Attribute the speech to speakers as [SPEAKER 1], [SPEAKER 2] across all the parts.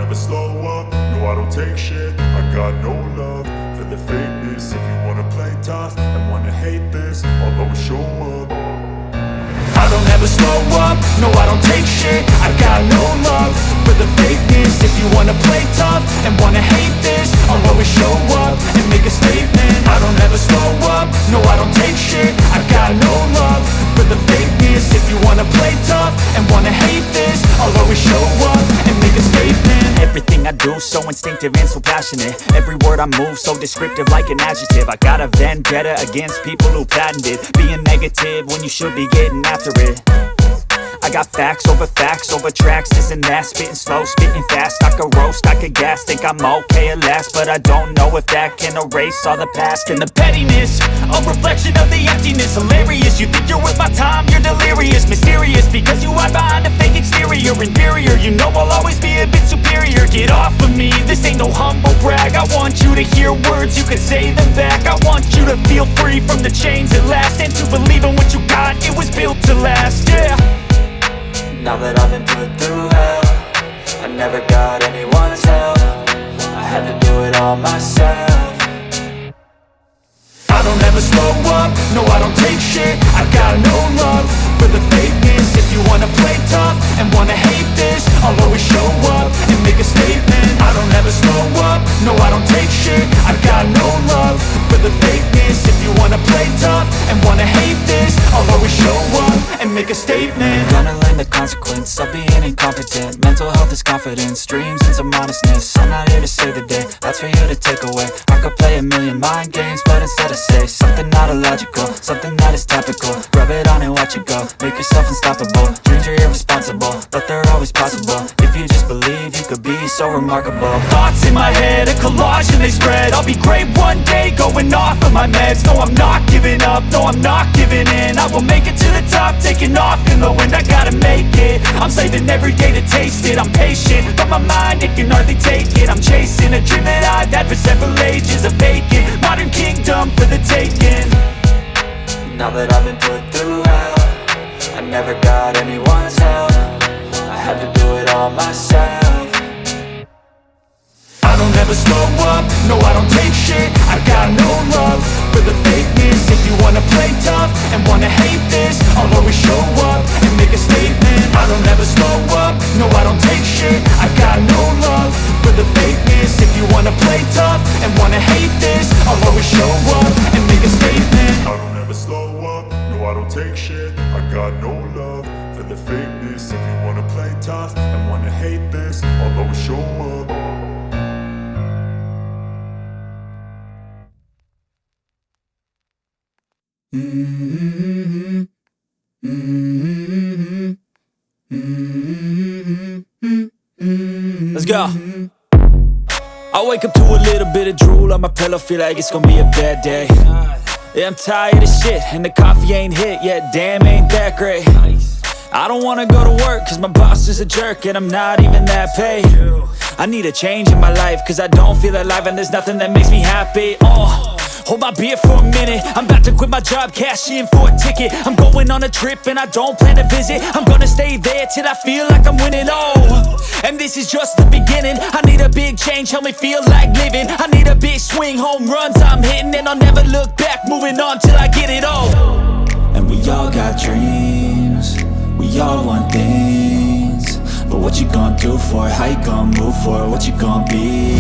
[SPEAKER 1] never slow up, no I don't take shit. I got no love for the fakeness. If you wanna play tough and wanna hate this, I'll always show up. I don't ever slow up, no I don't take shit. I got no love for the fakeness. If you wanna play tough and wanna hate this, I'll always show up and make a statement. I don't ever slow up, no I don't take shit. I got no love for the fakeness. If you wanna play tough and wanna hate this, I'll always show up and make a statement.
[SPEAKER 2] Everything I do so instinctive and so passionate. Every word I move so descriptive like an adjective. I got a vendetta against people who patented being negative when you should be getting after it. I got facts over tracks, this and that. Spitting slow, spitting fast, I could roast, I could gas. Think I'm okay at last, but I don't know if that can erase all the past. And the pettiness, a reflection of the emptiness. Hilarious, you think you're worth my time, you're delirious. Mysterious, because you hide behind a fake exterior. Inferior, you know I'll always be a bit superior. Get off of me, this ain't no humble brag. I want you to hear words, you can say them back. I want you to feel free from the chains at last, and to believe in what you got, it was built to last, yeah.
[SPEAKER 3] Now that I've been put through hell, I never got anyone's help. I had to do it all myself.
[SPEAKER 1] I don't ever slow up, no I don't take shit. I got no love for the fakeness. If you wanna play tough and wanna hate this, I'll always show up and make a statement. I don't ever slow up, no I don't take shit. I got no love for the fakeness. If you wanna play tough and wanna hate this, I'll always show up and make a statement.
[SPEAKER 3] Gonna learn the consequence of being incompetent. Mental health is confidence, dreams and some modestness. I'm not here to save the day, that's for you to take away. I could play a million mind games, but instead I say something not illogical, something that is topical. Rub it on and watch it go, make yourself unstoppable. Dreams are irresponsible, but they're always possible. If you just believe, you could be so remarkable.
[SPEAKER 2] Thoughts in my head, a collage and they spread. I'll be great one day, going off of my meds. No, I'm not giving up, no, I'm not giving in. I will make it to the top, taking off in the wind. I gotta make it, I'm saving every day to taste it. I'm patient, but my mind, it can hardly take it. I'm chasing a dream that I've had for several ages. A vacant, modern kingdom for the taking.
[SPEAKER 3] Now that I've been put through hell, I never got anyone's help. I had to do it all myself.
[SPEAKER 1] I don't ever slow up, no I don't take shit. I got no love for the fakeness. If you wanna play tough and wanna hate this, I'll always show up and make a statement. I don't ever slow up, no I don't take shit. I got no love for the fakeness. If you wanna play tough and wanna hate this, I'll always show up and make a statement. I don't ever slow up, no I don't take shit. I got no love for the fakeness. If you wanna play tough and wanna hate this, I'll always show up.
[SPEAKER 2] Let's go. I wake up to a little bit of drool on my pillow, feel like it's gonna be a bad day. Yeah, I'm tired of shit, and the coffee ain't hit yet, damn ain't that great. I don't wanna go to work, cause my boss is a jerk, and I'm not even that paid. I need a change in my life, cause I don't feel alive, and there's nothing that makes me happy. Hold my beer for a minute, I'm about to quit my job, cash in for a ticket. I'm going on a trip and I don't plan to visit. I'm gonna stay there till I feel like I'm winning, and this is just the beginning. I need a big change, help me feel like living. I need a big swing, home runs I'm hitting, and I'll never look back, moving on till I get it all.
[SPEAKER 3] And we all got dreams, we all want things, but what you gonna do for it? How you gonna move for it? What you gonna be?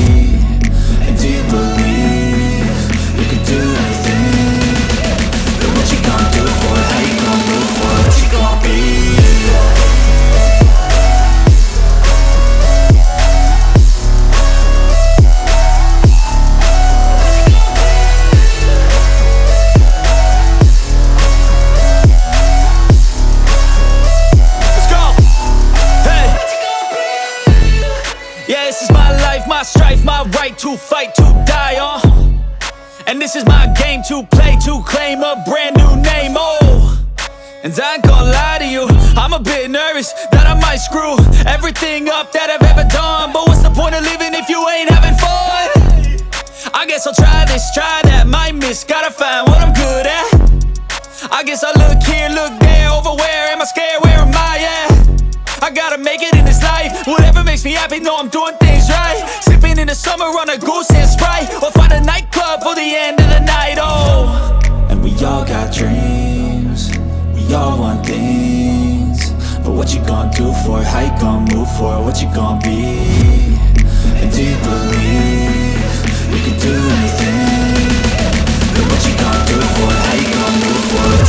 [SPEAKER 3] And do you believe you can do anything? But what you gonna do for it? How you gonna move for it? What you gonna be?
[SPEAKER 2] My strife, my right to fight, to die on. And this is my game to play, to claim a brand new name, And I ain't gonna lie to you, I'm a bit nervous that I might screw everything up that I've ever done. But what's the point of living if you ain't having fun? I guess I'll try this, try that, might miss, gotta find what I'm good at. I guess I look here, look there, over where am I scared, where am I at? I gotta make it in this life. Whatever makes me happy, know I'm doing things right. Sipping in the summer on a goose and Sprite, or find a nightclub for the end of the night, oh.
[SPEAKER 3] And we all got dreams, we all want things. But what you gonna do for it? How you gonna move for it? What you gonna be? And do you believe you can do anything? But what you gonna do for it? How you gonna move for it?